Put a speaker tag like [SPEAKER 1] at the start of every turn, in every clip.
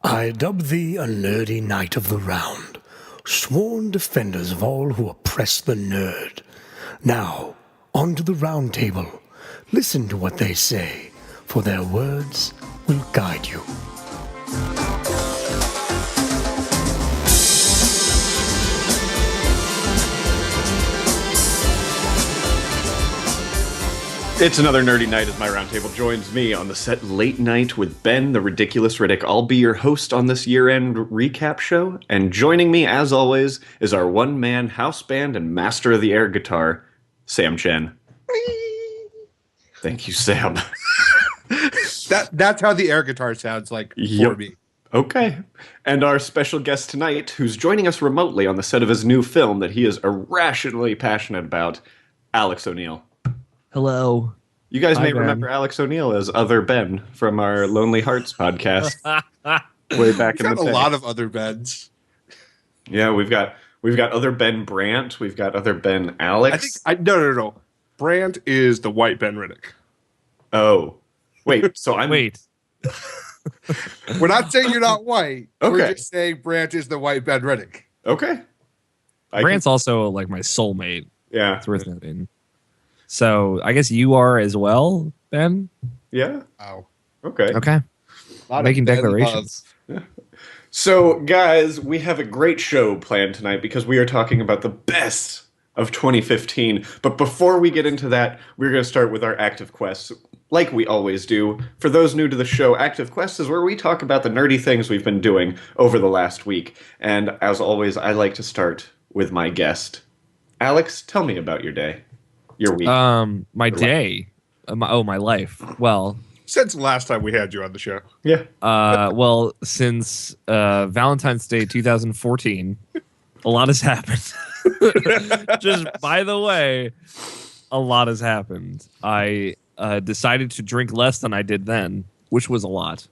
[SPEAKER 1] I dub thee a nerdy knight of the round, sworn defenders of all who oppress the nerd. Now, on to the round table. Listen to what they say, for their words will guide you.
[SPEAKER 2] It's another nerdy night as my roundtable joins me on the set late night with Ben, the ridiculous Riddick. I'll be your host on this year-end recap show, and joining me, as always, is our one-man house band and master of the air guitar, Sam Chen. Thank you, Sam.
[SPEAKER 3] That's how the air guitar sounds like for me.
[SPEAKER 2] Okay. And our special guest tonight, who's joining us remotely on the set of his new film that he is irrationally passionate about, Alex O'Neill.
[SPEAKER 4] Hello.
[SPEAKER 2] You guys may
[SPEAKER 4] Ben.
[SPEAKER 2] remember Alex O'Neill as Other Ben from our Lonely Hearts podcast way back in the day.
[SPEAKER 3] A lot of other beds.
[SPEAKER 2] Yeah, we've got Other Ben Brandt. We've got Other Ben Alex.
[SPEAKER 3] No. Brandt is the white Ben Riddick.
[SPEAKER 2] Oh, wait. So I'm
[SPEAKER 4] Wait.
[SPEAKER 3] We're not saying you're not white.
[SPEAKER 2] Okay.
[SPEAKER 3] We're just saying Brandt is the white Ben Riddick.
[SPEAKER 2] Okay.
[SPEAKER 4] Brandt's also like my soulmate.
[SPEAKER 2] Yeah.
[SPEAKER 4] It's worth noting. So I guess you are as well, Ben?
[SPEAKER 2] Yeah.
[SPEAKER 3] Wow.
[SPEAKER 2] Okay.
[SPEAKER 4] Okay. Making declarations.
[SPEAKER 2] So, guys, we have a great show planned tonight because we are talking about the best of 2015. But before we get into that, we're going to start with our Active Quests, like we always do. For those new to the show, Active Quests is where we talk about the nerdy things we've been doing over the last week. And as always, I like to start with my guest. Alex, tell me about your day. Your week.
[SPEAKER 4] My day. My life. Well,
[SPEAKER 3] Since the last time we had you on the show.
[SPEAKER 2] Yeah.
[SPEAKER 4] well, since Valentine's Day 2014, a lot has happened. Just by the way, a lot has happened. I decided to drink less than I did then, which was a lot.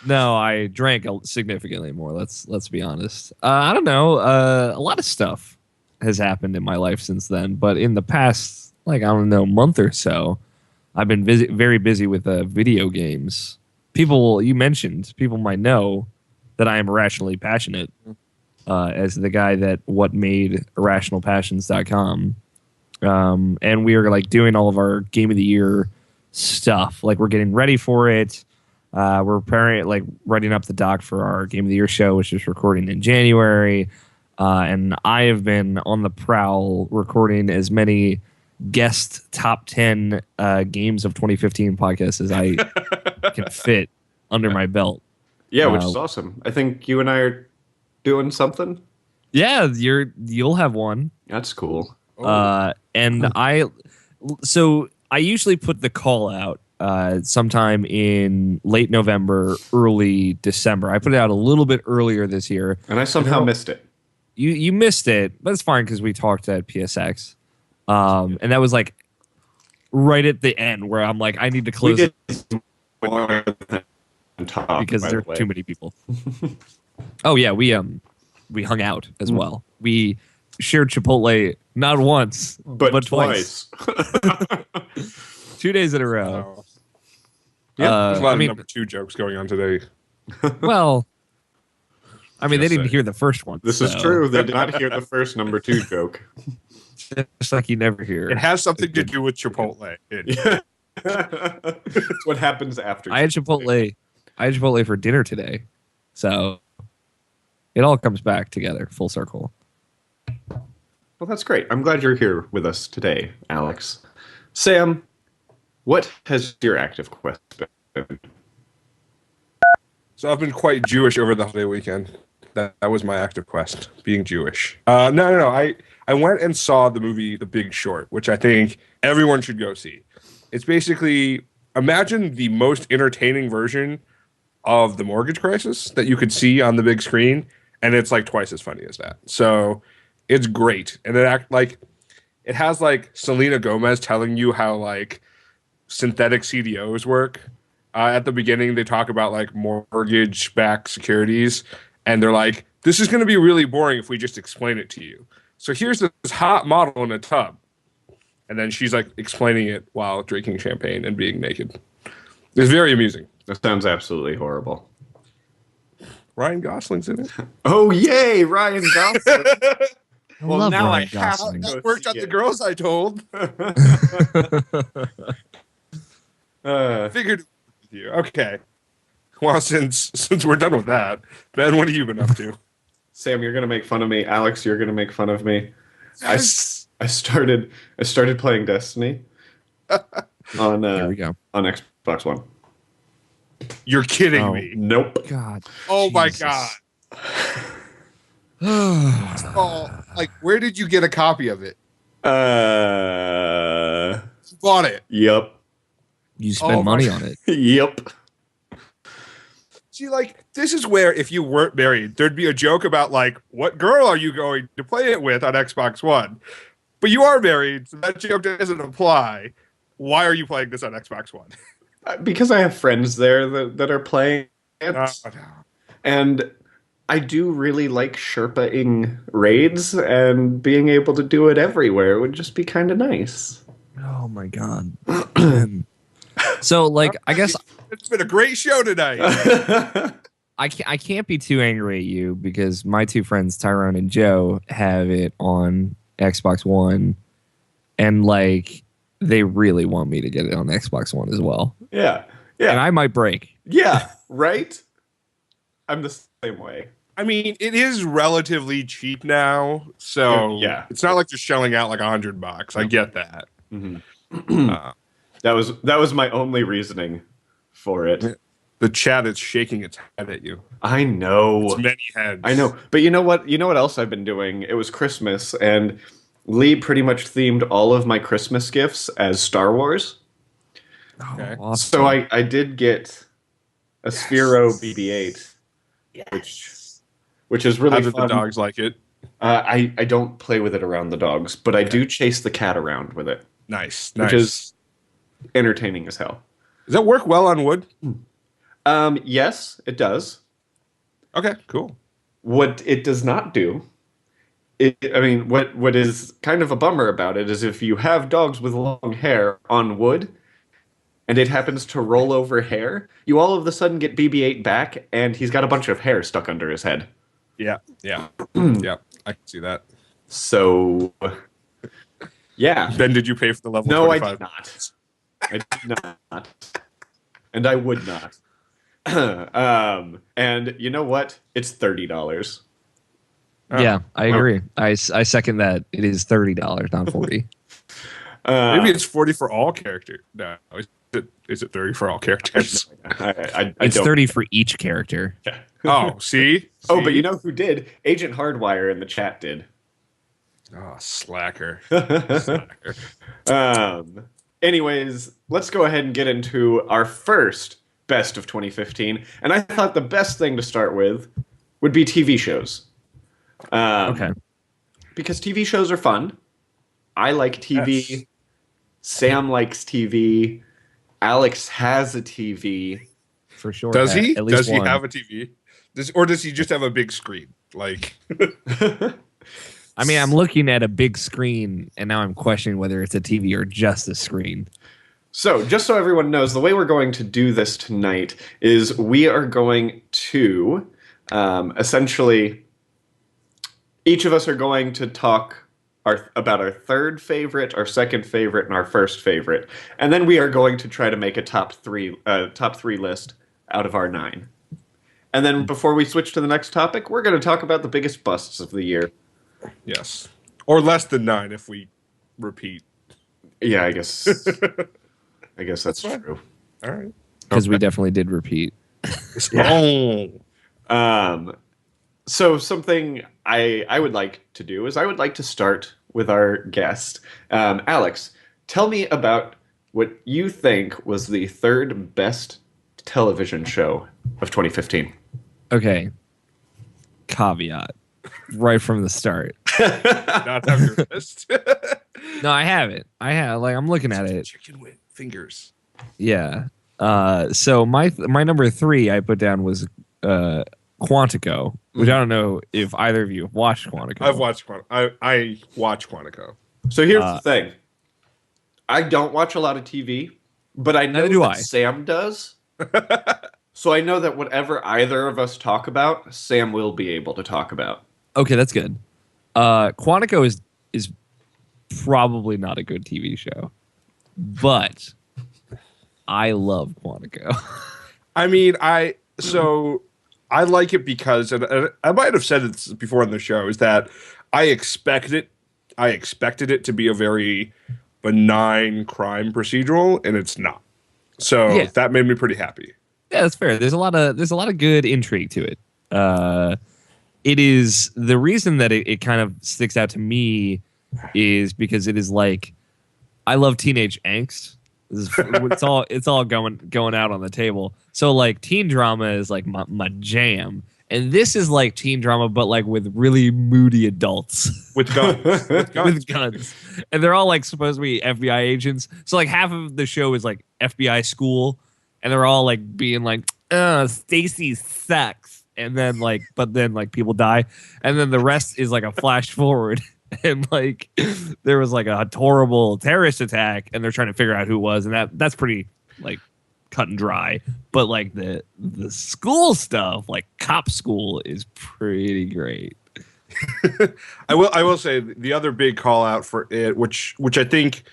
[SPEAKER 4] No, I drank significantly more. Let's be honest. I don't know. A lot of stuff has happened in my life since then, but in the past, month or so, I've been very busy with video games. People might know that I am irrationally passionate as the guy that made irrationalpassions.com. And we are doing all of our game of the year stuff. We're getting ready for it. We're preparing, writing up the doc for our game of the year show, which is recording in January. And I have been on the prowl recording as many guest top 10 games of 2015 podcasts as I can fit under my belt.
[SPEAKER 2] Yeah, which is awesome. I think you and I are doing something.
[SPEAKER 4] Yeah, you'll have one.
[SPEAKER 2] That's cool.
[SPEAKER 4] And I usually put the call out sometime in late November, early December. I put it out a little bit earlier this year.
[SPEAKER 2] And I somehow missed it.
[SPEAKER 4] You missed it, but it's fine because we talked at PSX. And that was right at the end where I'm I need to close it
[SPEAKER 2] More than talk,
[SPEAKER 4] because there are too many people. Oh yeah, we hung out as well. We shared Chipotle not once but twice. 2 days in a row.
[SPEAKER 3] Yeah, there's a lot of number two jokes going on today.
[SPEAKER 4] Well, they didn't hear the first one.
[SPEAKER 2] This is true. They did not hear the first number two joke.
[SPEAKER 4] Just like you never hear.
[SPEAKER 3] It has something to do with Chipotle.
[SPEAKER 2] It's what happens after.
[SPEAKER 4] I had Chipotle for dinner today. So it all comes back together, full circle.
[SPEAKER 2] Well, that's great. I'm glad you're here with us today, Alex. Sam, what has your active quest been?
[SPEAKER 3] So I've been quite Jewish over the holiday weekend. That was my active quest, being Jewish. No. I went and saw the movie The Big Short, which I think everyone should go see. It's basically, imagine the most entertaining version of The Mortgage Crisis that you could see on the big screen, and it's twice as funny as that. So it's great. And it has Selena Gomez telling you how synthetic CDOs work. At the beginning, they talk about mortgage-backed securities, and they're this is going to be really boring if we just explain it to you. So here's this hot model in a tub. And then she's explaining it while drinking champagne and being naked. It's very amusing.
[SPEAKER 2] That sounds absolutely horrible.
[SPEAKER 3] Ryan Gosling's in it.
[SPEAKER 2] Oh, yay, Ryan Gosling.
[SPEAKER 4] I
[SPEAKER 2] Well,
[SPEAKER 4] love
[SPEAKER 2] now
[SPEAKER 4] Ryan
[SPEAKER 2] I have
[SPEAKER 4] Gosling.
[SPEAKER 2] to go
[SPEAKER 3] That worked
[SPEAKER 2] see
[SPEAKER 3] on the
[SPEAKER 2] it.
[SPEAKER 3] girls I told. Figured it with you. Okay. Well, since we're done with that, Ben, what have you been up to?
[SPEAKER 2] Sam, you're gonna make fun of me. Alex, you're gonna make fun of me.
[SPEAKER 3] Yes.
[SPEAKER 2] I started playing Destiny on
[SPEAKER 4] Here we go.
[SPEAKER 2] on Xbox One.
[SPEAKER 3] You're kidding
[SPEAKER 4] Oh.
[SPEAKER 3] me.
[SPEAKER 2] Nope.
[SPEAKER 4] God.
[SPEAKER 3] Oh my
[SPEAKER 4] Jesus.
[SPEAKER 3] god. Oh, like, where did you get a copy of it? You bought it.
[SPEAKER 2] Yep.
[SPEAKER 4] You spend
[SPEAKER 3] Oh my
[SPEAKER 4] money
[SPEAKER 3] God.
[SPEAKER 4] on it.
[SPEAKER 2] Yep.
[SPEAKER 3] See, like, this is where if you weren't married, there'd be a joke about, like, what girl are you going to play it with on Xbox One? But you are married, so that joke doesn't apply. Why are you playing this on Xbox One?
[SPEAKER 2] Because I have friends there that are playing it,
[SPEAKER 3] No.
[SPEAKER 2] and I do really like Sherpa-ing raids, and being able to do it everywhere would just be kind of nice.
[SPEAKER 4] Oh my God. So, like, I guess
[SPEAKER 3] It's been a great show tonight.
[SPEAKER 4] I can't be too angry at you because my two friends, Tyrone and Joe, have it on Xbox One, and like they really want me to get it on Xbox One as well.
[SPEAKER 2] Yeah.
[SPEAKER 4] And
[SPEAKER 2] Yeah.
[SPEAKER 4] I might break.
[SPEAKER 2] Yeah. Right? I'm the same way.
[SPEAKER 3] I mean, it is relatively cheap now, so
[SPEAKER 2] Yeah.
[SPEAKER 3] it's not like you're shelling out like $100. I get that.
[SPEAKER 2] Mhm.
[SPEAKER 3] Uh,
[SPEAKER 2] That was my only reasoning for it.
[SPEAKER 3] the chat is shaking its head at you.
[SPEAKER 2] I know.
[SPEAKER 3] It's many heads.
[SPEAKER 2] I know. But you know what? You know what else I've been doing? It was Christmas, and Lee pretty much themed all of my Christmas gifts as Star Wars.
[SPEAKER 3] Okay.
[SPEAKER 4] Oh, awesome.
[SPEAKER 2] So I did get a Sphero BB-8, which is really
[SPEAKER 3] How did
[SPEAKER 2] fun.
[SPEAKER 3] the dogs like it?
[SPEAKER 2] I don't play with it around the dogs, but I do chase the cat around with it,
[SPEAKER 3] Nice.
[SPEAKER 2] which is entertaining as hell.
[SPEAKER 3] Does that work well on wood?
[SPEAKER 2] Yes, it does.
[SPEAKER 3] Okay, cool.
[SPEAKER 2] What it does not do, what is kind of a bummer about it is if you have dogs with long hair on wood, and it happens to roll over hair, you all of a sudden get BB-8 back, and he's got a bunch of hair stuck under his head.
[SPEAKER 3] Yeah. Yeah, I can see that.
[SPEAKER 2] So, yeah.
[SPEAKER 3] Ben, did you pay for the level
[SPEAKER 2] No,
[SPEAKER 3] 25?
[SPEAKER 2] I did not. I did not. And I would not. And you know what? It's $30.
[SPEAKER 4] yeah, I agree. I second that. It is $30, not 40.
[SPEAKER 3] Maybe it's 40 for all characters. No, is it 30 for all characters?
[SPEAKER 2] I
[SPEAKER 4] It's
[SPEAKER 2] don't.
[SPEAKER 4] 30 for each character.
[SPEAKER 2] Yeah.
[SPEAKER 3] Oh, see?
[SPEAKER 2] Oh, but you know who did? Agent Hardwire in the chat did.
[SPEAKER 3] Oh, slacker.
[SPEAKER 2] Anyways, let's go ahead and get into our first best of 2015. And I thought the best thing to start with would be TV shows.
[SPEAKER 4] Okay.
[SPEAKER 2] Because TV shows are fun. I like TV.
[SPEAKER 3] Yes.
[SPEAKER 2] Sam likes TV. Alex has a TV.
[SPEAKER 4] For sure.
[SPEAKER 3] Does he?
[SPEAKER 4] At least
[SPEAKER 3] Does he
[SPEAKER 4] one.
[SPEAKER 3] have a TV? Or does he just have a big screen? Like,
[SPEAKER 4] I mean, I'm looking at a big screen, and now I'm questioning whether it's a TV or just a screen.
[SPEAKER 2] So, just so everyone knows, the way we're going to do this tonight is we are going to essentially, each of us are going to talk about our third favorite, our second favorite, and our first favorite, and then we are going to try to make a top three list out of our 9. And then before we switch to the next topic, we're going to talk about the biggest busts of the year.
[SPEAKER 3] yes. Or less than 9 if we repeat.
[SPEAKER 2] Yeah, I guess that's true.
[SPEAKER 3] All right.
[SPEAKER 4] Because we definitely did repeat.
[SPEAKER 3] Oh.
[SPEAKER 2] So something I would like to do is I would like to start with our guest. Alex, tell me about what you think was the third best television show of 2015.
[SPEAKER 4] Okay. Caveat. Right from the start.
[SPEAKER 3] Not have your wrist.
[SPEAKER 4] No, I have it. I'm looking at it.
[SPEAKER 3] Chicken with fingers.
[SPEAKER 4] Yeah. So my number 3 I put down was Quantico, which I don't know if either of you have watched Quantico.
[SPEAKER 3] I've watched Quantico. I watch Quantico.
[SPEAKER 2] So here's the thing. I don't watch a lot of TV, but I know
[SPEAKER 4] Neither do
[SPEAKER 2] that
[SPEAKER 4] I.
[SPEAKER 2] Sam does. So I know that whatever either of us talk about, Sam will be able to talk about.
[SPEAKER 4] Okay, that's good. Quantico is probably not a good TV show, but I love Quantico.
[SPEAKER 3] I mean, I like it because, and I might have said this before on the show, is that I expected it to be a very benign crime procedural, and it's not. So
[SPEAKER 4] Yeah.
[SPEAKER 3] that made me pretty happy.
[SPEAKER 4] Yeah, that's fair. There's a lot of good intrigue to it. It is the reason that it kind of sticks out to me is because it is like I love teenage angst. It's all going out on the table. So like teen drama is like my jam, and this is like teen drama, but like with really moody adults
[SPEAKER 3] With guns.
[SPEAKER 4] with guns, and they're all like supposed to be FBI agents. So like half of the show is like FBI school, and they're all like being like, Stacy sucks. And then but then people die. And then the rest is like a flash forward. And like there was like a horrible terrorist attack and they're trying to figure out who it was. And that's pretty like cut and dry. But like the school stuff, like cop school is pretty great.
[SPEAKER 3] I will say the other big call out for it, which I think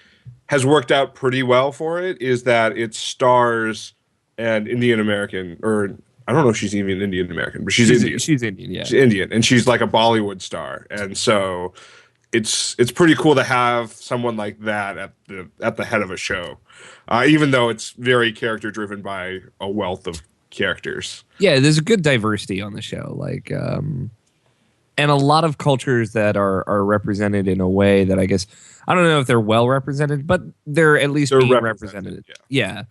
[SPEAKER 3] has worked out pretty well for it, is that it stars an Indian American, or I don't know if she's even Indian American, but she's Indian.
[SPEAKER 4] She's Indian, yeah.
[SPEAKER 3] She's Indian, and she's like a Bollywood star, and so it's pretty cool to have someone like that at the head of a show, even though it's very character driven by a wealth of characters.
[SPEAKER 4] Yeah, there's a good diversity on the show, and a lot of cultures that are represented in a way that I guess I don't know if they're well represented, but they're at least being represented. Yeah.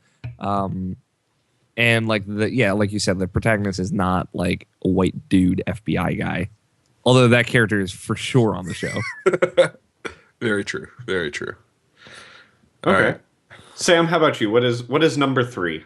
[SPEAKER 4] And like like you said, the protagonist is not like a white dude FBI guy, although that character is for sure on the show.
[SPEAKER 3] Very true. Very true.
[SPEAKER 2] Okay.
[SPEAKER 3] All right.
[SPEAKER 2] Sam, how about you? What is number 3?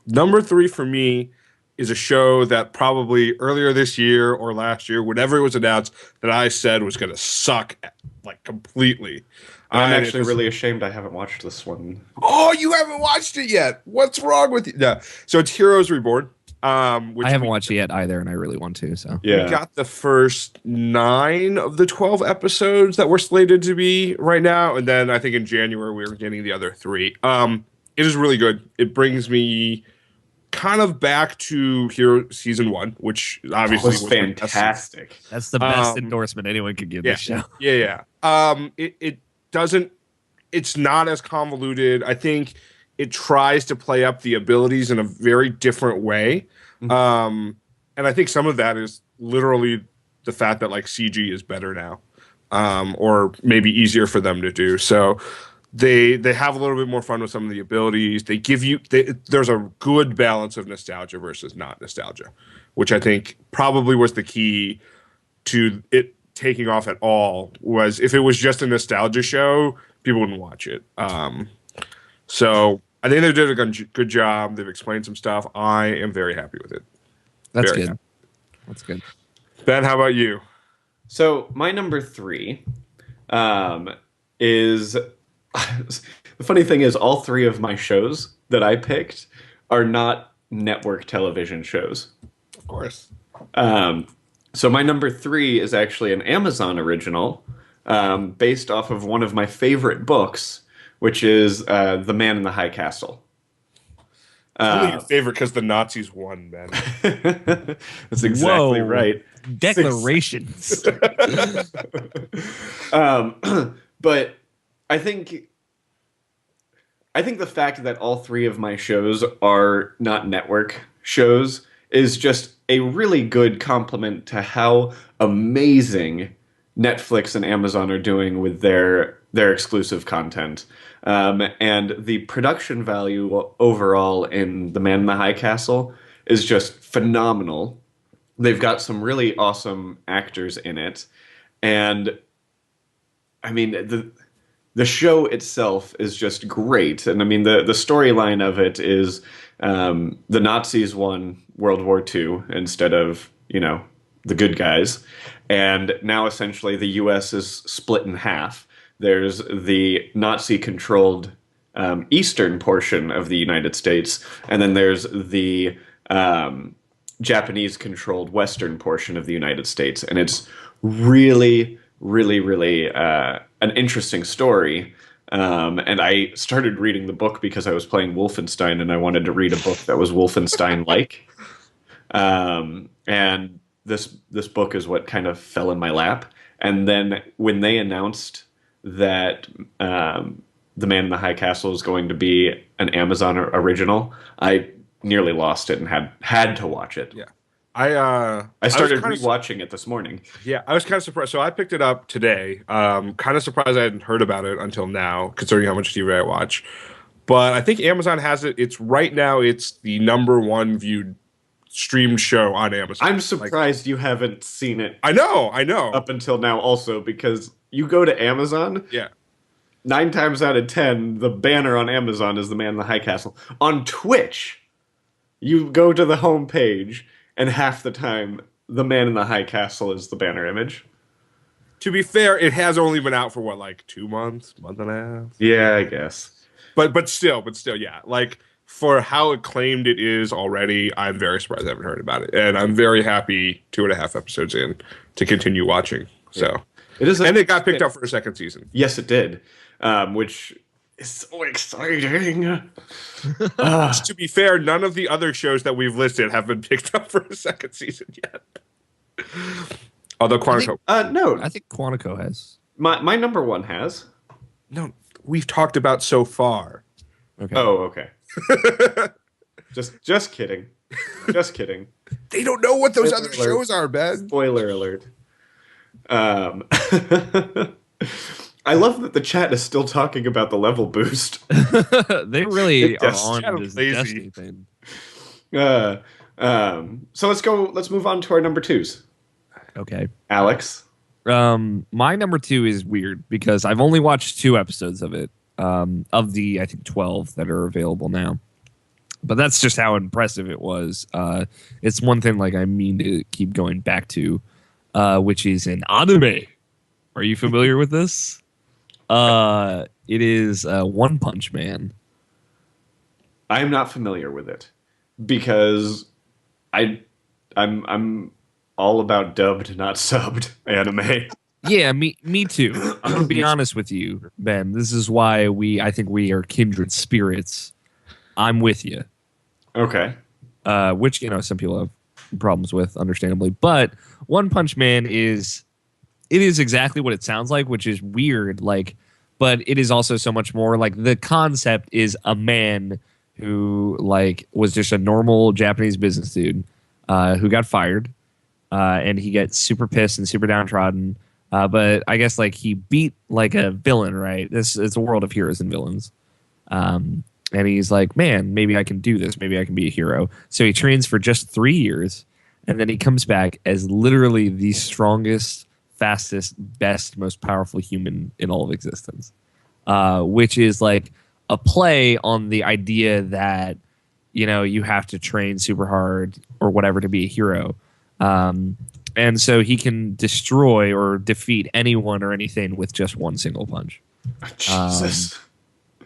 [SPEAKER 3] Number 3 for me is a show that probably earlier this year or last year, whenever it was announced, that I said was going to suck like completely.
[SPEAKER 2] I'm actually really ashamed I haven't watched this one.
[SPEAKER 3] Oh, you haven't watched it yet? What's wrong with you? Yeah. So it's Heroes Reborn. Which
[SPEAKER 4] I haven't watched it yet either, and I really want to. So
[SPEAKER 2] yeah,
[SPEAKER 3] we got the first 9 of the 12 episodes that were slated to be right now, and then I think in January we were getting the other 3. It is really good. It brings me kind of back to Hero Season 1, which obviously
[SPEAKER 2] was fantastic.
[SPEAKER 4] That's the best endorsement anyone could give this show.
[SPEAKER 3] Yeah. It doesn't. It's not as convoluted. I think it tries to play up the abilities in a very different way. And I think some of that is literally the fact that like CG is better now, or maybe easier for them to do. So they have a little bit more fun with some of the abilities. They give you there's a good balance of nostalgia versus not nostalgia, which I think probably was the key to it taking off at all. Was if it was just a nostalgia show, people wouldn't watch it. So I think they did a good job. They've explained some stuff. I am very happy with it.
[SPEAKER 4] That's
[SPEAKER 3] Very
[SPEAKER 4] good.
[SPEAKER 3] happy.
[SPEAKER 4] That's good.
[SPEAKER 3] Ben, how about you?
[SPEAKER 2] So my number 3 is the funny thing is all 3 of my shows that I picked are not network television shows.
[SPEAKER 3] Of course.
[SPEAKER 2] So my number 3 is actually an Amazon original, based off of one of my favorite books, which is The Man in the High Castle.
[SPEAKER 3] Only your favorite because the Nazis won, Ben.
[SPEAKER 2] That's exactly right.
[SPEAKER 4] Declarations.
[SPEAKER 2] But I think the fact that all 3 of my shows are not network shows is just a really good compliment to how amazing Netflix and Amazon are doing with their exclusive content. And the production value overall in The Man in the High Castle is just phenomenal. They've got some really awesome actors in it. And I mean, the show itself is just great. And I mean, the storyline of it is the Nazis won World War II instead of, the good guys. And now essentially the U.S. is split in half. There's the Nazi-controlled eastern portion of the United States, and then there's the Japanese-controlled western portion of the United States, and it's really, really, really an interesting story. And I started reading the book because I was playing Wolfenstein, and I wanted to read a book that was Wolfenstein-like. And this book is what kind of fell in my lap. And then when they announced that The Man in the High Castle is going to be an Amazon original, I nearly lost it and had to watch it.
[SPEAKER 3] Yeah.
[SPEAKER 2] I started rewatching it this morning.
[SPEAKER 3] Yeah, I was kind of surprised. So I picked it up today. Kind of surprised I hadn't heard about it until now, considering how much TV I watch. But I think Amazon has it. It's right now. It's the #1 viewed streamed show on Amazon.
[SPEAKER 2] I'm surprised you haven't seen it.
[SPEAKER 3] I know.
[SPEAKER 2] Up until now, also because you go to Amazon.
[SPEAKER 3] Yeah.
[SPEAKER 2] 9 times out of 10, the banner on Amazon is The Man in the High Castle. On Twitch, you go to the home page, and half the time, The Man in the High Castle is the banner image.
[SPEAKER 3] To be fair, it has only been out for what, like 2 months, month and a half.
[SPEAKER 2] Yeah, I guess.
[SPEAKER 3] But still, yeah. Like for how acclaimed it is already, I'm very surprised I haven't heard about it, and I'm very happy 2.5 episodes in to continue watching. So
[SPEAKER 2] it is,
[SPEAKER 3] and it got picked up for a second season.
[SPEAKER 2] Yes, it did, which is so exciting.
[SPEAKER 3] To be fair, none of the other shows that we've listed have been picked up for a second season yet. Although Quantico,
[SPEAKER 2] no,
[SPEAKER 4] I think Quantico has.
[SPEAKER 2] My #1 has.
[SPEAKER 3] No, we've talked about so far.
[SPEAKER 4] Okay.
[SPEAKER 2] Oh, okay. Just kidding. Just kidding.
[SPEAKER 3] They don't know what those
[SPEAKER 2] Spoiler
[SPEAKER 3] other
[SPEAKER 2] alert.
[SPEAKER 3] shows are, Ben.
[SPEAKER 2] Spoiler alert. I love that the chat is still talking about the level boost.
[SPEAKER 4] They really are
[SPEAKER 2] Yes,
[SPEAKER 4] on
[SPEAKER 3] kind of
[SPEAKER 4] this
[SPEAKER 3] lazy.
[SPEAKER 4] Destiny thing.
[SPEAKER 2] So let's move on to our #2s.
[SPEAKER 4] Okay.
[SPEAKER 2] Alex.
[SPEAKER 4] My #2 is weird because I've only watched 2 episodes of it, of the, I think, 12 that are available now. But that's just how impressive it was. It's one thing like I mean to keep going back to, which is an anime. Are you familiar with this? It is One Punch Man.
[SPEAKER 2] I am not familiar with it because I'm all about dubbed, not subbed anime.
[SPEAKER 4] Yeah, me too. I'm gonna be honest with you, Ben. This is why I think we are kindred spirits. I'm with you.
[SPEAKER 2] Okay.
[SPEAKER 4] Which, some people have problems with, understandably. But One Punch Man is exactly what it sounds like, which is weird. But it is also so much more. Like, the concept is a man who was just a normal Japanese business dude who got fired, and he gets super pissed and super downtrodden. But I guess he beat a villain, right? It's a world of heroes and villains. And he's like, man, maybe I can do this. Maybe I can be a hero. So he trains for just 3 years, and then he comes back as literally the strongest, fastest, best, most powerful human in all of existence. Which is a play on the idea that, you have to train super hard or whatever to be a hero. And so he can destroy or defeat anyone or anything with just one single punch.
[SPEAKER 2] Jesus.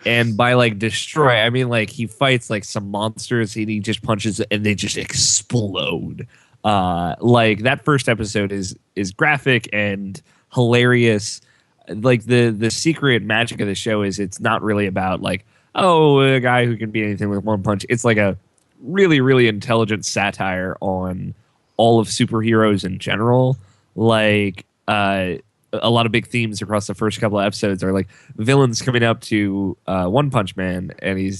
[SPEAKER 4] And by destroy, I mean he fights some monsters and he just punches and they just explode. That first episode is graphic and hilarious. The secret magic of the show is it's not really about a guy who can beat anything with one punch. It's a really, really intelligent satire on all of superheroes in general. A lot of big themes across the first couple of episodes are villains coming up to One Punch Man, and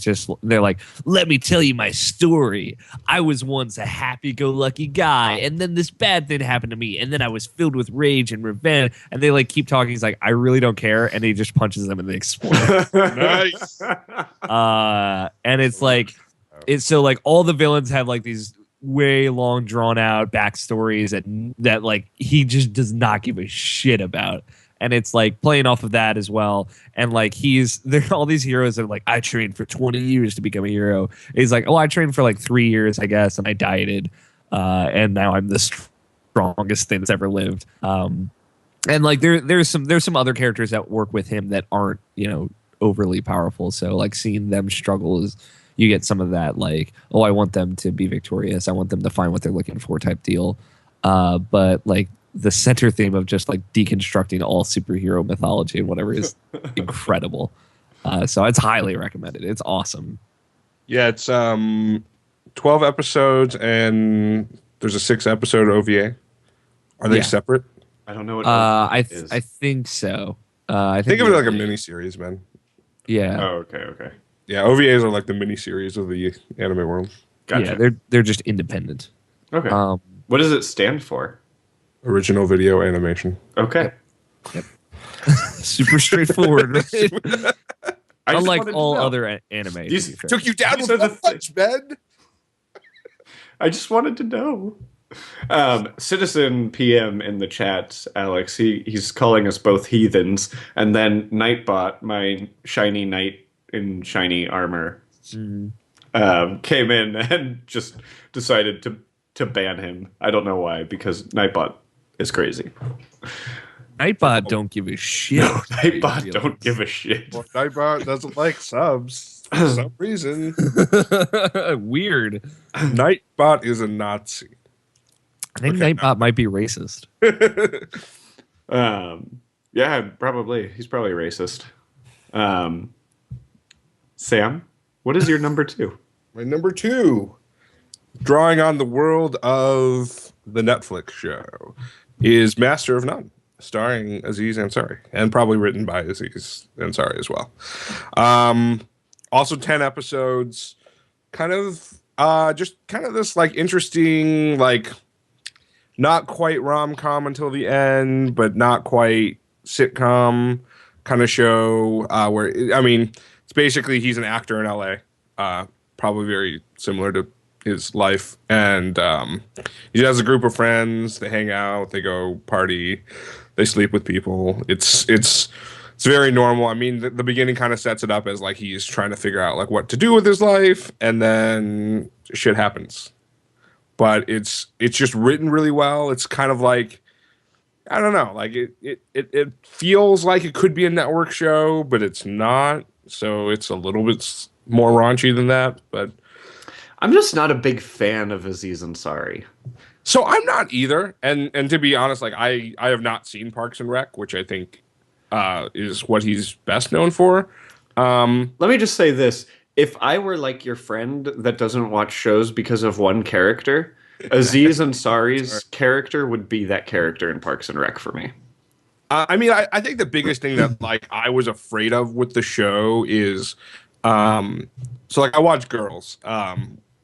[SPEAKER 4] they're like, let me tell you my story. I was once a happy-go-lucky guy, and then this bad thing happened to me, and then I was filled with rage and revenge. And they keep talking. He's like, I really don't care, and he just punches them and they explode.
[SPEAKER 3] Nice.
[SPEAKER 4] And it's so all the villains have these way long drawn out backstories that he just does not give a shit about, and it's playing off of that as well. And there are all these heroes that are I trained for 20 years to become a hero. And he's I trained for 3 years, I guess, and I dieted, and now I'm the strongest thing that's ever lived. And there's some other characters that work with him that aren't overly powerful. So like seeing them struggle is, you get some of that like, oh, I want them to be victorious. I want them to find what they're looking for type deal. But like the center theme of just like deconstructing all superhero mythology and whatever is incredible. So it's highly recommended. It's awesome.
[SPEAKER 3] Yeah, it's 12 episodes and there's a 6-episode OVA. Are they separate?
[SPEAKER 2] I don't know what
[SPEAKER 4] I
[SPEAKER 2] is.
[SPEAKER 4] think so.
[SPEAKER 3] Think of it like a mini series, man.
[SPEAKER 4] Yeah.
[SPEAKER 2] Oh, okay.
[SPEAKER 3] Yeah, OVAs are like the mini series of the anime world.
[SPEAKER 2] Gotcha.
[SPEAKER 4] Yeah, they're just independent.
[SPEAKER 2] Okay. What does it stand for?
[SPEAKER 3] Original video animation.
[SPEAKER 2] Okay.
[SPEAKER 4] Super straightforward. Right?
[SPEAKER 2] I just
[SPEAKER 4] Unlike
[SPEAKER 2] wanted to
[SPEAKER 4] all
[SPEAKER 2] know.
[SPEAKER 4] other anime. to be fair.
[SPEAKER 3] Took you down
[SPEAKER 2] These
[SPEAKER 3] with
[SPEAKER 2] are
[SPEAKER 3] the
[SPEAKER 2] the
[SPEAKER 3] much, man.
[SPEAKER 2] I just wanted to know. Citizen PM in the chat, Alex, he's calling us both heathens, and then Nightbot, my shiny knight in shiny armor, came in and just decided to ban him. I don't know why, because Nightbot is crazy.
[SPEAKER 4] Nightbot don't give a shit.
[SPEAKER 2] No, Nightbot don't give a shit.
[SPEAKER 3] Well, Nightbot doesn't like subs for some reason.
[SPEAKER 4] Weird.
[SPEAKER 3] Nightbot is a Nazi.
[SPEAKER 4] I think Nightbot might be racist.
[SPEAKER 2] Yeah, probably. He's probably racist. Sam, what is your number 2?
[SPEAKER 3] My number 2, drawing on the world of the Netflix show, is Master of None, starring Aziz Ansari, and probably written by Aziz Ansari as well. Also 10 episodes, kind of this like interesting, like not quite rom-com until the end, but not quite sitcom kind of show, where, I mean, it's basically he's an actor in LA, probably very similar to his life, and he has a group of friends. They hang out, they go party, they sleep with people. It's very normal. I mean, the beginning kind of sets it up as like he's trying to figure out like what to do with his life, and then shit happens. But it's just written really well. It's kind of like, I don't know, like it feels like it could be a network show, but it's not. So it's a little bit more raunchy than that. But
[SPEAKER 2] I'm just not a big fan of Aziz Ansari.
[SPEAKER 3] So I'm not either. And to be honest, like I have not seen Parks and Rec, which I think is what he's best known for.
[SPEAKER 2] Let me just say this. If I were like your friend that doesn't watch shows because of one character, Aziz Ansari's character would be that character in Parks and Rec for me.
[SPEAKER 3] I mean, I think the biggest thing that like I was afraid of with the show is, so like I watch Girls,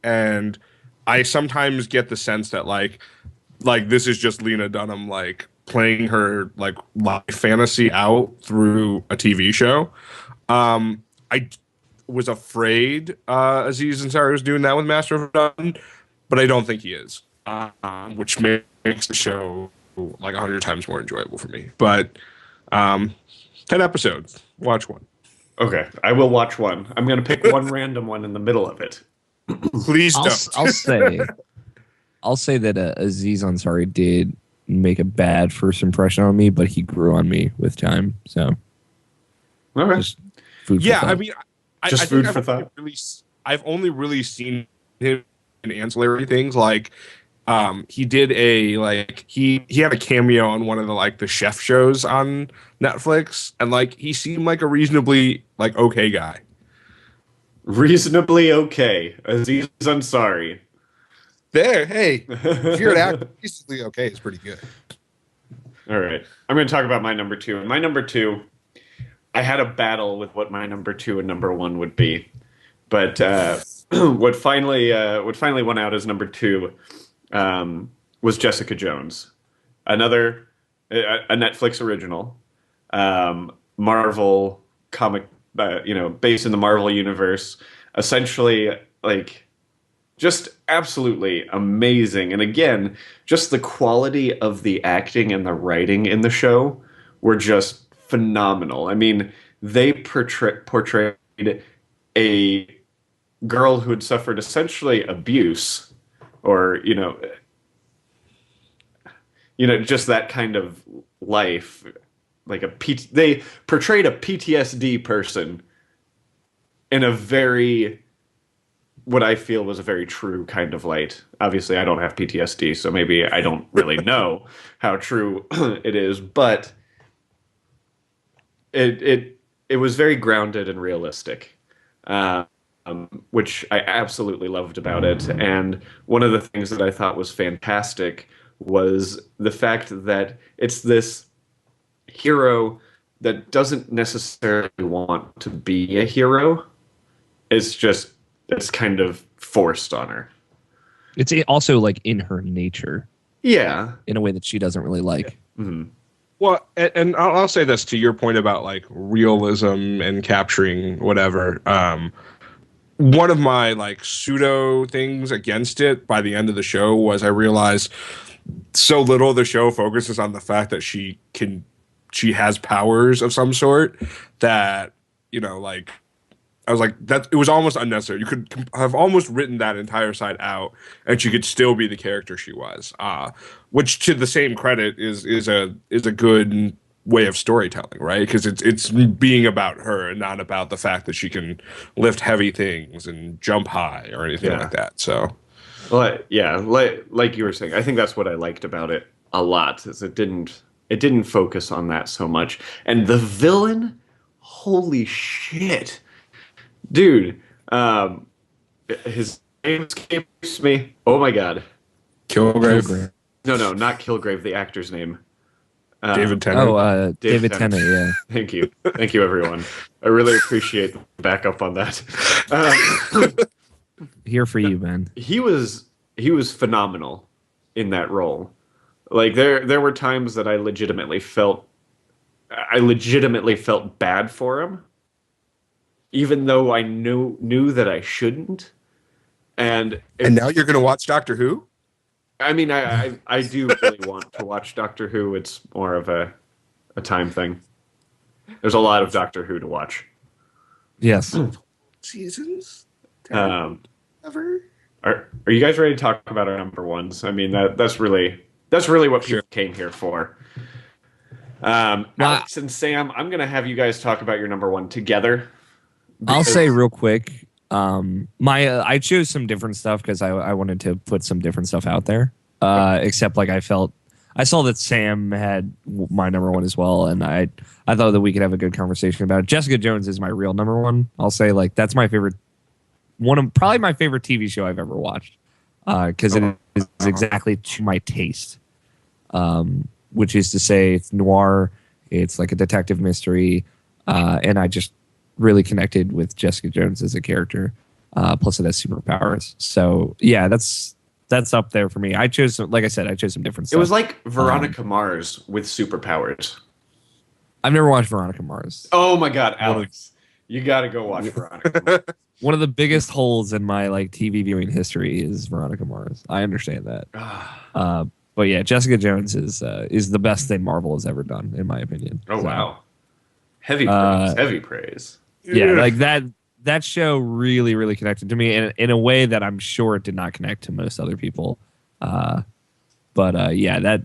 [SPEAKER 3] and I sometimes get the sense that like this is just Lena Dunham like playing her like life fantasy out through a TV show. I was afraid Aziz Ansari was doing that with Master of None, but I don't think he is, which makes the show like 100 times more enjoyable for me. But 10 episodes, watch one.
[SPEAKER 2] Okay, I will watch one. I'm going to pick one random one in the middle of it.
[SPEAKER 3] Please don't.
[SPEAKER 4] I'll say that Aziz Ansari did make a bad first impression on me, but he grew on me with time. So,
[SPEAKER 2] okay.
[SPEAKER 4] Just food for
[SPEAKER 3] Yeah,
[SPEAKER 4] thought.
[SPEAKER 3] I mean,
[SPEAKER 2] Just
[SPEAKER 3] I
[SPEAKER 2] food
[SPEAKER 3] think
[SPEAKER 2] for thought.
[SPEAKER 3] I've only really seen him in ancillary things like he did he had a cameo on one of the chef shows on Netflix, and like he seemed like a reasonably like okay guy.
[SPEAKER 2] Reasonably okay. Aziz Ansari.
[SPEAKER 3] There, hey, if you're an actor, reasonably okay is pretty good.
[SPEAKER 2] All right. I'm going to talk about my number 2. And my number 2, I had a battle with what my number 2 and number 1 would be. But what finally won out as number 2 was Jessica Jones. Another, a Netflix original. Marvel comic, based in the Marvel universe. Essentially, like, just absolutely amazing. And again, just the quality of the acting and the writing in the show were just phenomenal. I mean, they portrayed a girl who had suffered essentially abuse, or, just that kind of life, they portrayed a PTSD person in a very, what I feel was a very true kind of light. Obviously, I don't have PTSD, so maybe I don't really know how true it is, but it was very grounded and realistic, which I absolutely loved about it. And one of the things that I thought was fantastic was the fact that it's this hero that doesn't necessarily want to be a hero. It's kind of forced on her.
[SPEAKER 4] It's also like in her nature.
[SPEAKER 2] Yeah.
[SPEAKER 4] In a way that she doesn't really like.
[SPEAKER 2] Yeah. Mm-hmm.
[SPEAKER 3] Well, and I'll say this to your point about like realism and capturing whatever. One of my like pseudo things against it by the end of the show was I realized so little of the show focuses on the fact that she has powers of some sort that, you know, like I was like, that it was almost unnecessary. You could have almost written that entire side out, and she could still be the character she was. Which, to the same credit, is a good way of storytelling, right? Because it's being about her and not about the fact that she can lift heavy things and jump high or anything like that. So,
[SPEAKER 2] like you were saying, I think that's what I liked about it a lot. Is it didn't focus on that so much, and the villain, holy shit. Dude, his name escapes me. Oh my god.
[SPEAKER 3] Kilgrave.
[SPEAKER 2] No, not Kilgrave, the actor's name.
[SPEAKER 3] David Tennant.
[SPEAKER 4] David Tennant, yeah.
[SPEAKER 2] Thank you, everyone. I really appreciate the backup on that.
[SPEAKER 4] Here for you, man.
[SPEAKER 2] He was phenomenal in that role. Like there were times that I legitimately felt bad for him, even though I knew that I shouldn't. And
[SPEAKER 3] now you're going to watch Doctor Who?
[SPEAKER 2] I mean, I do really want to watch Doctor Who. It's more of a time thing. There's a lot of Doctor Who to watch.
[SPEAKER 4] Yes.
[SPEAKER 3] Seasons?
[SPEAKER 2] Ever? Are you guys ready to talk about our number ones? I mean, that's really what people came here for. Alex and Sam, I'm going to have you guys talk about your number one together.
[SPEAKER 4] I'll say real quick, I chose some different stuff because I wanted to put some different stuff out there. Except like I saw that Sam had my number one as well, and I thought that we could have a good conversation about it. Jessica Jones is my real number one. I'll say like that's my favorite, probably my favorite TV show I've ever watched, because it is exactly to my taste. Which is to say, it's noir, it's like a detective mystery, and I just really connected with Jessica Jones as a character. Plus, it has superpowers. So yeah, that's up there for me. I chose some different stuff.
[SPEAKER 2] It was like Veronica Mars with superpowers.
[SPEAKER 4] I've never watched Veronica Mars.
[SPEAKER 2] Oh my god, Alex, you got to go watch Veronica Mars.
[SPEAKER 4] One of the biggest holes in my like TV viewing history is Veronica Mars. I understand that. But yeah, Jessica Jones is the best thing Marvel has ever done, in my opinion.
[SPEAKER 2] Oh,
[SPEAKER 4] so,
[SPEAKER 2] wow. Heavy praise. Heavy praise.
[SPEAKER 4] Yeah, like that show really, really connected to me in a way that I'm sure it did not connect to most other people. But yeah,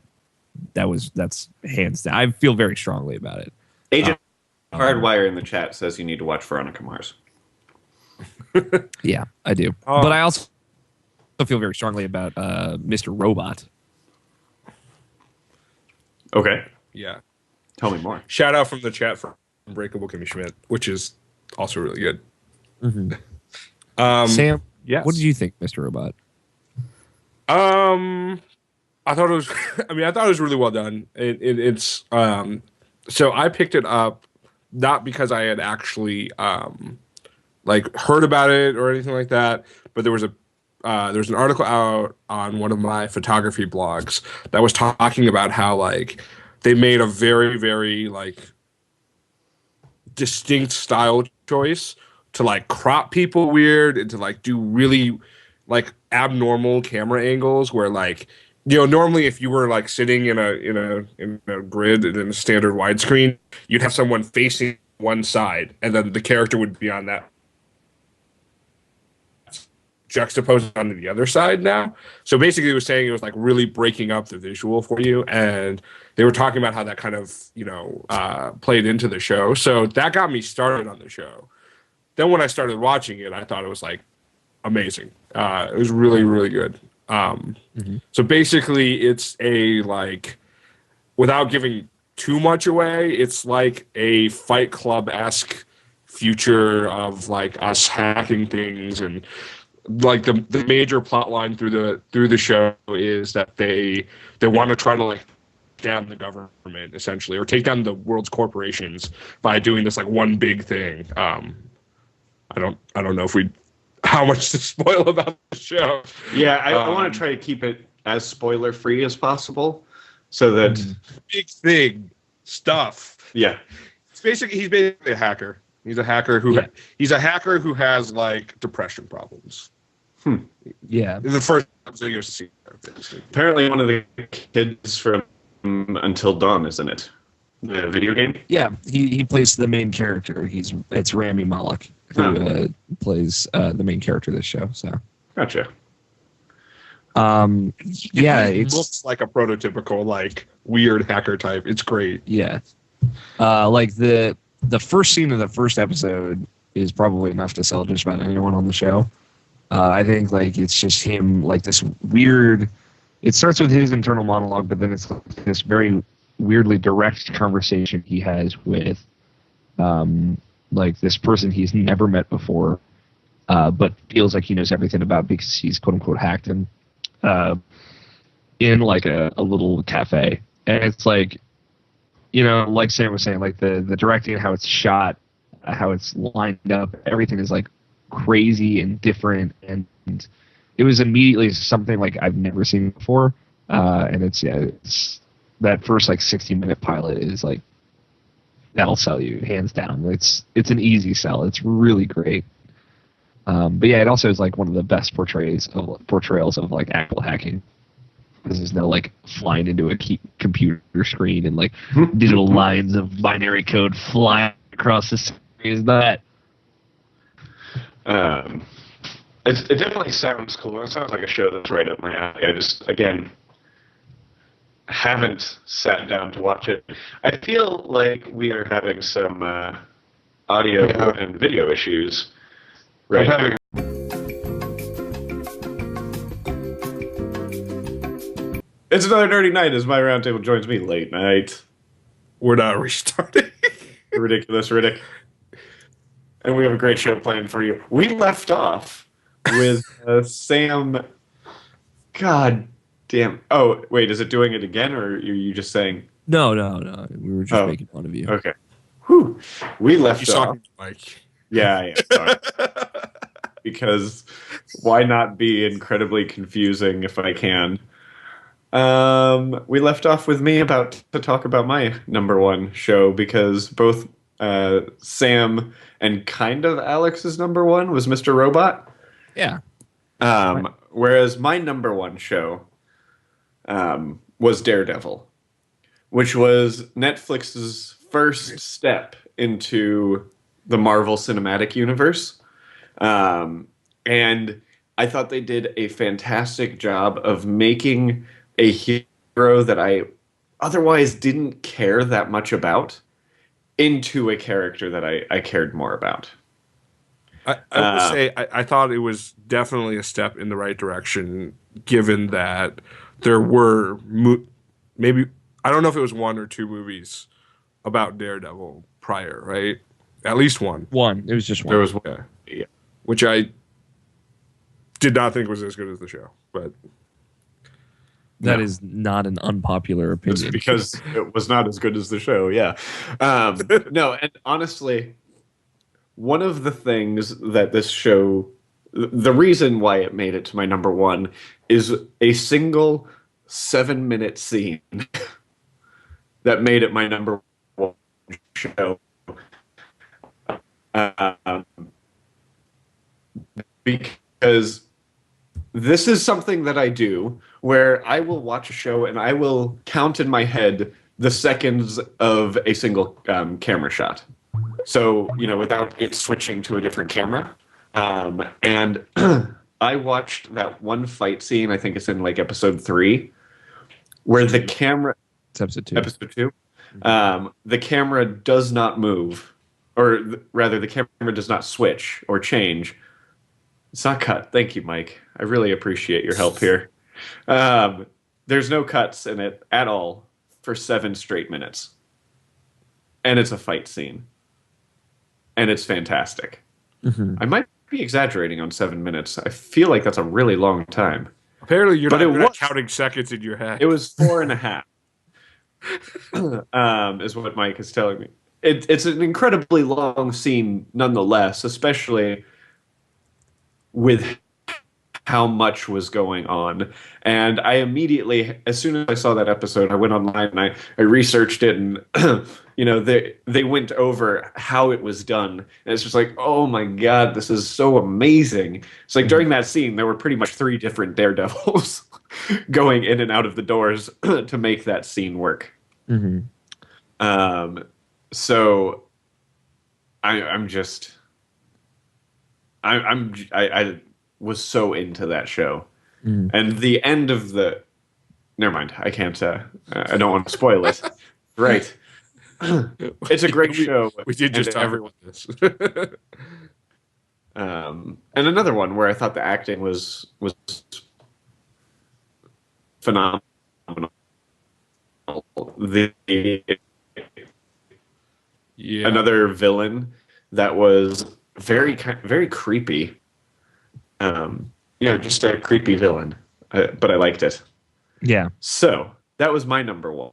[SPEAKER 4] that's hands down. I feel very strongly about it.
[SPEAKER 2] Agent Hardwire in the chat says you need to watch Veronica Mars.
[SPEAKER 4] Yeah, I do. But I also feel very strongly about Mr. Robot.
[SPEAKER 2] Okay.
[SPEAKER 3] Yeah.
[SPEAKER 2] Tell me more.
[SPEAKER 3] Shout out from the chat for Unbreakable Kimmy Schmidt, which is also really good.
[SPEAKER 4] Mm-hmm. Sam,
[SPEAKER 3] yes.
[SPEAKER 4] What did you think, Mr. Robot?
[SPEAKER 3] I thought it was really well done. It's so I picked it up not because I had actually like heard about it or anything like that, but there's an article out on one of my photography blogs that was talking about how like they made a very, very like distinct style choice to like crop people weird and to like do really like abnormal camera angles where like, you know, normally if you were like sitting in a grid in a standard widescreen, you'd have someone facing one side and then the character would be on that juxtaposed onto the other side now. So basically it was saying it was like really breaking up the visual for you. And they were talking about how that kind of, played into the show. So that got me started on the show. Then when I started watching it, I thought it was like amazing. It was really, really good. So basically it's a like, without giving too much away, it's like a Fight Club-esque future of like us hacking things, and like the major plot line through the show is that they want to try to like down the government essentially, or take down the world's corporations by doing this like one big thing. I don't know if how much to spoil about the show.
[SPEAKER 2] Yeah, I want to try to keep it as spoiler free as possible, so that
[SPEAKER 3] big thing stuff.
[SPEAKER 2] Yeah,
[SPEAKER 3] he's basically a hacker. He's a hacker who has like depression problems.
[SPEAKER 4] Yeah,
[SPEAKER 3] the first episode you see.
[SPEAKER 2] Apparently, one of the kids from Until Dawn, isn't it? The video game.
[SPEAKER 4] Yeah, he plays the main character. It's Rami Malek who plays the main character of this show. So
[SPEAKER 2] gotcha.
[SPEAKER 4] Yeah,
[SPEAKER 3] it looks like a prototypical like weird hacker type. It's great.
[SPEAKER 4] Yeah, like the first scene of the first episode is probably enough to sell just about anyone on the show. I think like it's just him like this weird. It starts with his internal monologue, but then it's this very weirdly direct conversation he has with like this person he's never met before, but feels like he knows everything about because he's quote unquote hacked him in like a little cafe. And it's like, like Sam was saying, like the directing, how it's shot, how it's lined up, everything is like crazy and different, and it was immediately something like I've never seen before. And it's that first like 60-minute pilot is like that'll sell you hands down. It's an easy sell. It's really great. But yeah, it also is like one of the best portrayals of like actual hacking. Because there's no like flying into a computer screen and like digital lines of binary code flying across the screen. Is that?
[SPEAKER 2] It definitely sounds cool. It sounds like a show that's right up my alley. I just, again, haven't sat down to watch it. I feel like we are having some audio and video issues right now. It's another nerdy night as my roundtable joins me late night.
[SPEAKER 3] We're not restarting.
[SPEAKER 2] Ridiculous, Riddick. And we have a great show planned for you. We left off with Sam. God damn. Oh, wait, is it doing it again, or are you just saying?
[SPEAKER 4] No. We were just making fun of you.
[SPEAKER 2] Okay. Whew. We left off.
[SPEAKER 3] Talking to Mike.
[SPEAKER 2] Yeah. Sorry. Because why not be incredibly confusing if I can? We left off with me to talk about my number one show, because both Sam and kind of Alex's number one was Mr. Robot.
[SPEAKER 4] Yeah.
[SPEAKER 2] Whereas my number one show was Daredevil, which was Netflix's first step into the Marvel Cinematic Universe. And I thought they did a fantastic job of making a hero that I otherwise didn't care that much about into a character that I cared more about.
[SPEAKER 3] I would say I thought it was definitely a step in the right direction, given that there were maybe, I don't know if it was one or two movies about Daredevil prior, right? At least one.
[SPEAKER 4] One. It was just one.
[SPEAKER 3] There was one. Yeah. Which I did not think was as good as the show, but...
[SPEAKER 4] That is not an unpopular opinion.
[SPEAKER 2] Just because it was not as good as the show, yeah. No, and honestly, one of the things that this show, the reason why it made it to my number one, is a single 7-minute scene that made it my number one show. Because this is something that I do where I will watch a show and I will count in my head the seconds of a single camera shot. So, without it switching to a different camera. And I watched that one fight scene. I think it's in like episode 3, where the camera.
[SPEAKER 4] It's episode 2.
[SPEAKER 2] Episode 2. The camera does not move, or rather, the camera does not switch or change. It's not cut. Thank you, Mike. I really appreciate your help here. There's no cuts in it at all for 7 straight minutes. And it's a fight scene. And it's fantastic.
[SPEAKER 4] Mm-hmm.
[SPEAKER 2] I might be exaggerating on 7 minutes. I feel like that's a really long time.
[SPEAKER 3] Apparently, you're
[SPEAKER 2] But
[SPEAKER 3] not counting seconds in your head.
[SPEAKER 2] It was 4.5. Is what Mike is telling me. It's an incredibly long scene nonetheless, especially with how much was going on. And I immediately, as soon as I saw that episode, I went online and I researched it, and they went over how it was done. And it's just like, oh my God, this is so amazing. It's like during that scene, there were pretty much 3 different Daredevils going in and out of the doors to make that scene work.
[SPEAKER 4] Mm-hmm.
[SPEAKER 2] So I was so into that show. And the end of the, never mind, I can't, I don't want to spoil it. Right. It's a great show.
[SPEAKER 3] We did just talk about this.
[SPEAKER 2] And another one where I thought the acting was phenomenal. Another villain that was very creepy. Just a creepy villain, but I liked it.
[SPEAKER 4] Yeah.
[SPEAKER 2] So that was my number 1.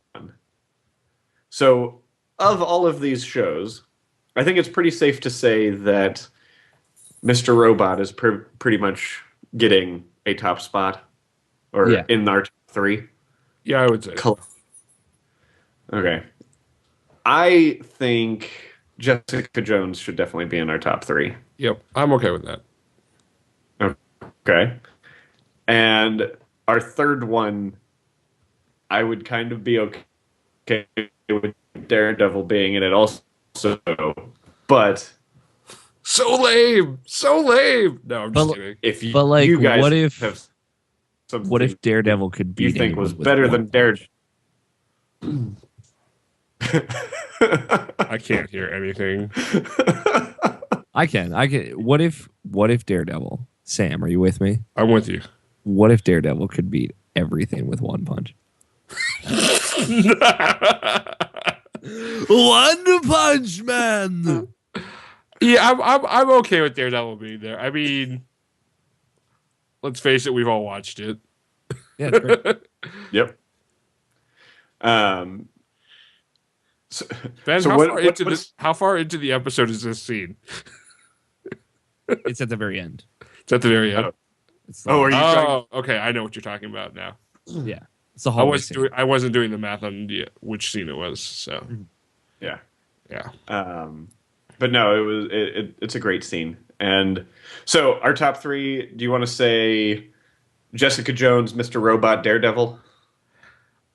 [SPEAKER 2] So of all of these shows, I think it's pretty safe to say that Mr. Robot is pretty much getting a top spot, or in our top 3.
[SPEAKER 3] Yeah, I would say.
[SPEAKER 2] Okay. I think Jessica Jones should definitely be in our top 3.
[SPEAKER 3] Yep, I'm okay with that.
[SPEAKER 2] Okay. And our third one, I would kind of be okay with Daredevil being in it also, but
[SPEAKER 3] so lame. No, I'm just kidding.
[SPEAKER 2] If you,
[SPEAKER 4] But like,
[SPEAKER 2] you guys
[SPEAKER 4] what if
[SPEAKER 2] have
[SPEAKER 4] what if Daredevil could beat
[SPEAKER 2] you think
[SPEAKER 4] anyone
[SPEAKER 2] was
[SPEAKER 4] with
[SPEAKER 2] better
[SPEAKER 4] one
[SPEAKER 2] than Daredevil?
[SPEAKER 3] I can't hear anything.
[SPEAKER 4] I can. What if Daredevil? Sam, are you with me?
[SPEAKER 3] I'm with you.
[SPEAKER 4] What if Daredevil could beat everything with one punch? One Punch Man.
[SPEAKER 3] Yeah, I'm okay with Daredevil being there. I mean, let's face it, we've all watched it.
[SPEAKER 4] Yeah, it's great.
[SPEAKER 2] Yep.
[SPEAKER 3] Ben, how far into the episode is this scene?
[SPEAKER 4] It's at the very end.
[SPEAKER 3] It's at the very end.
[SPEAKER 4] It's
[SPEAKER 2] are you trying?
[SPEAKER 3] Okay, I know what you're talking about now.
[SPEAKER 4] Yeah, it's the hallway scene.
[SPEAKER 3] I wasn't doing the math on which scene it was. So
[SPEAKER 2] Yeah.
[SPEAKER 3] yeah.
[SPEAKER 2] But no, it's a great scene. And so our top 3, do you want to say Jessica Jones, Mr. Robot, Daredevil?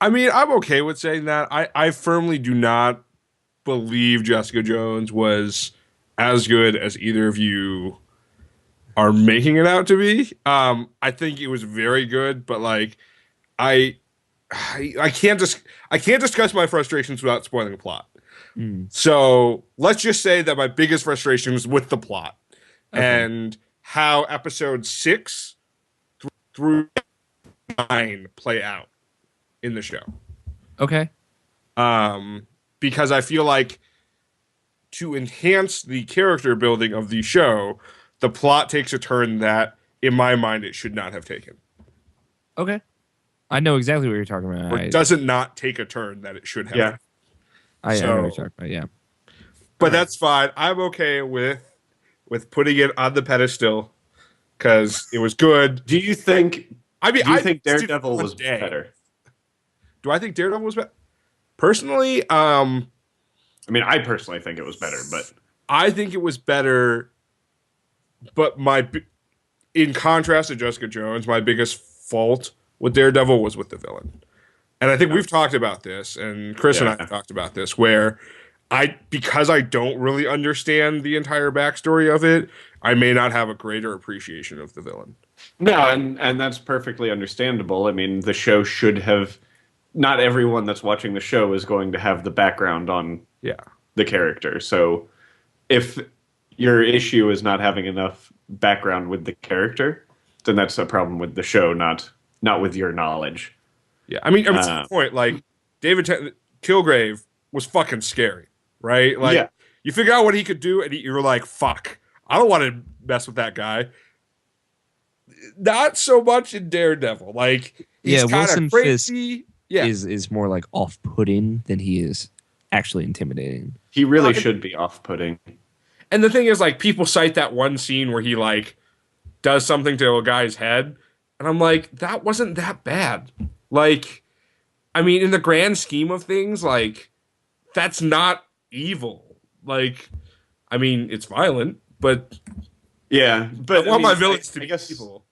[SPEAKER 3] I mean, I'm okay with saying that. I firmly do not believe Jessica Jones was as good as either of you are making it out to be. I think it was very good, but like I can't discuss my frustrations without spoiling the plot. So let's just say that my biggest frustration was with the plot and how episode 6 through 9 play out in the show.
[SPEAKER 4] Okay.
[SPEAKER 3] Because I feel like to enhance the character building of the show, the plot takes a turn that, in my mind, it should not have taken.
[SPEAKER 4] Okay. I know exactly what you're talking about.
[SPEAKER 3] Or it doesn't not take a turn that it should have.
[SPEAKER 2] Yeah.
[SPEAKER 4] I know what you're talking about, yeah.
[SPEAKER 3] But that's fine. I'm okay with putting it on the pedestal because it was good.
[SPEAKER 2] Do you think?
[SPEAKER 3] I mean,
[SPEAKER 2] do you think Daredevil was better?
[SPEAKER 3] Do I think Daredevil was better? Personally,
[SPEAKER 2] I mean, I personally think it was better, but
[SPEAKER 3] I think it was better. But in contrast to Jessica Jones, my biggest fault with Daredevil was with the villain. And I think we've talked about this, and Chris and I have talked about this, where because I don't really understand the entire backstory of it, I may not have a greater appreciation of the villain.
[SPEAKER 2] No, and that's perfectly understandable. I mean, the show should have. Not everyone that's watching the show is going to have the background on
[SPEAKER 3] Yeah.
[SPEAKER 2] the character. So if your issue is not having enough background with the character, then that's a problem with the show, not with your knowledge.
[SPEAKER 3] Yeah. I mean, to the point, like Kilgrave was fucking scary, right? Like
[SPEAKER 2] Yeah.
[SPEAKER 3] you figure out what he could do, and you're like, "Fuck, I don't want to mess with that guy." Not so much in Daredevil. Like he's kind
[SPEAKER 4] Wilson
[SPEAKER 3] of crazy.
[SPEAKER 4] Fisk
[SPEAKER 3] Yeah.
[SPEAKER 4] is more like off-putting than he is actually intimidating.
[SPEAKER 2] He really should be off-putting.
[SPEAKER 3] And the thing is, like, people cite that one scene where he like does something to a guy's head, and I'm like, that wasn't that bad. Like, I mean, in the grand scheme of things, like, that's not evil. Like, I mean, it's violent, but
[SPEAKER 2] Yeah, but
[SPEAKER 3] I want my villains to be
[SPEAKER 2] guess,
[SPEAKER 3] evil.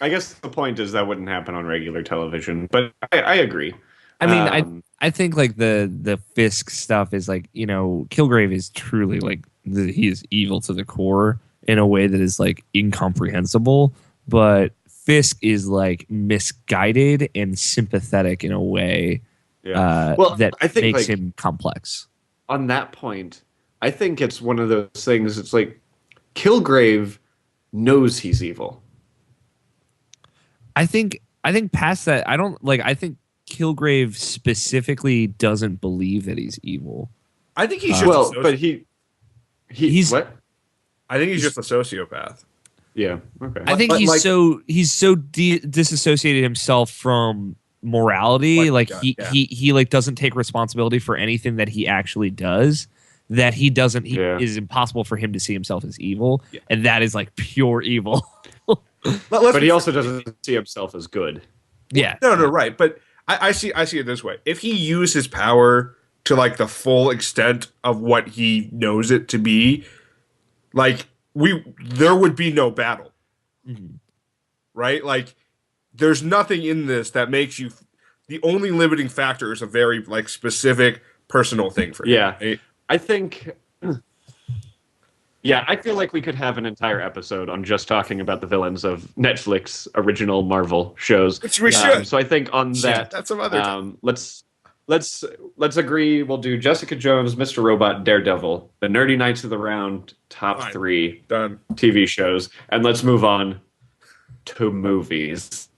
[SPEAKER 2] I guess the point is that wouldn't happen on regular television, but I agree.
[SPEAKER 4] I mean, I think like the Fisk stuff is like, you know, Kilgrave is truly like he is evil to the core in a way that is like incomprehensible, but Fisk is like misguided and sympathetic in a way that
[SPEAKER 2] I think,
[SPEAKER 4] makes
[SPEAKER 2] like,
[SPEAKER 4] him complex.
[SPEAKER 2] on that point, I think it's one of those things. It's like Kilgrave knows he's evil.
[SPEAKER 4] I think past that, I don't like. I think Kilgrave specifically doesn't believe that he's evil.
[SPEAKER 3] I think he's just
[SPEAKER 2] but he's what?
[SPEAKER 3] I think he's just a sociopath.
[SPEAKER 2] Yeah. Okay.
[SPEAKER 4] I think he's so disassociated himself from morality. Like he like doesn't take responsibility for anything that he actually does. That he doesn't. Is impossible for him to see himself as evil, and that is like pure evil.
[SPEAKER 2] But he also doesn't see himself as good.
[SPEAKER 4] Yeah.
[SPEAKER 3] No, right. But I see it this way. If he used his power to like the full extent of what he knows it to be, like there would be no battle.
[SPEAKER 4] Mm-hmm.
[SPEAKER 3] Right? Like there's nothing in this that makes you the only limiting factor is a very like specific personal thing for him.
[SPEAKER 2] Yeah.
[SPEAKER 3] Right?
[SPEAKER 2] I think I feel like we could have an entire episode on just talking about the villains of Netflix original Marvel shows.
[SPEAKER 3] Which we should.
[SPEAKER 2] So I think on that,
[SPEAKER 3] that's some other time.
[SPEAKER 2] let's agree. We'll do Jessica Jones, Mr. Robot, Daredevil, the Nerdy Knights of the Round top 3
[SPEAKER 3] Done.
[SPEAKER 2] TV shows, and let's move on to movies.